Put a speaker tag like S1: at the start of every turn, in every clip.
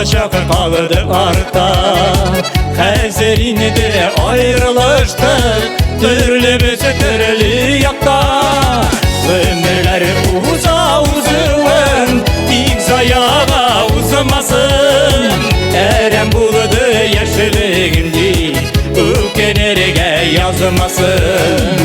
S1: olacak kaldı arta. Hazerinde ayrılıştık, türlümüz türlü yakta. Ömürler uzun, dik zayağa uzamasın. Erem buldu yaşlılığımdi, ökenerge yazmasın.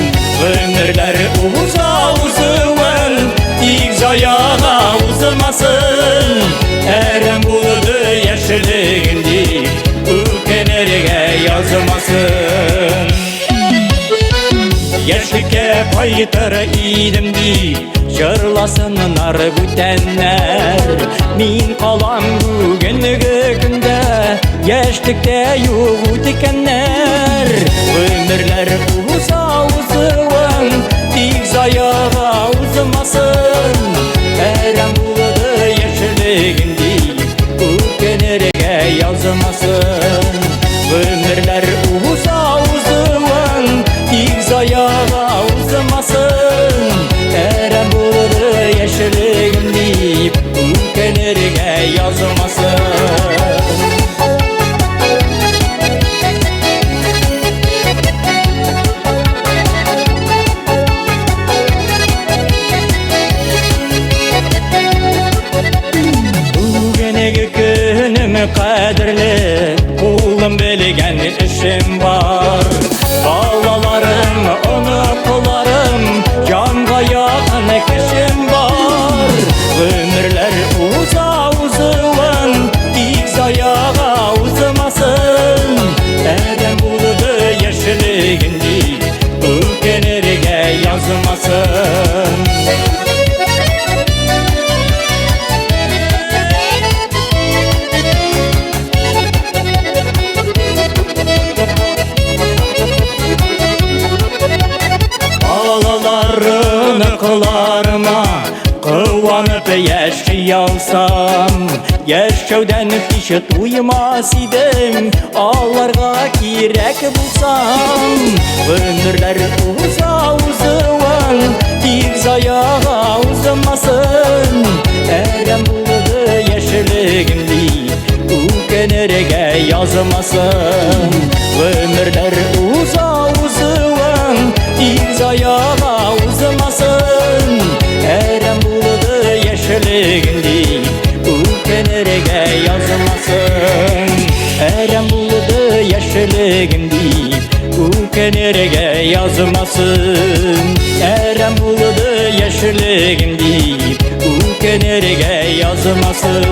S1: Ömürler uzun, dik zayağa uzamasın. Erem buldu yaşlılığımdi, ökenerge yazmasın. Yaşlıke paytır idimdi, jırlasınlar gütenler. Min kalan bugünkü günde, yaşlıkta yok dikenler. Ömürler uzun, dik zayağa uzamasın. Erem buldu yaşlılığımdi, ökenerge yazmasın. Ömürler uzun, dik zayağa uzamasın. Erem buldu yaşlılığımdi, ökenerge yazmasın. Kadirli kulum bilgen işim var. Balalarım, onuklarım, canga yakın kişim var. Ömürler uzun, dik zayağa uzamasın. Erem buldu yaşlılığımdi, ökenerge yazmasın. Kılarıma kıvanıp yaşayalsam, yaşavdan hiç duymaz idim, ağlarga kirek bulsam. Ömürler uzun, dik zayağa uzamasın. Erem buldu yaşlılığımdi, ökenerge yazmasın. Ömürler uzun, dik zayağa uzamasın. Erem buldu yaşlılığımdi, ökenerge yazmasın. Erem buldu yaşlılığımdi, ökenerge yazmasın. Erem buldu yaşlılığımdi, ökenerge yazmasın.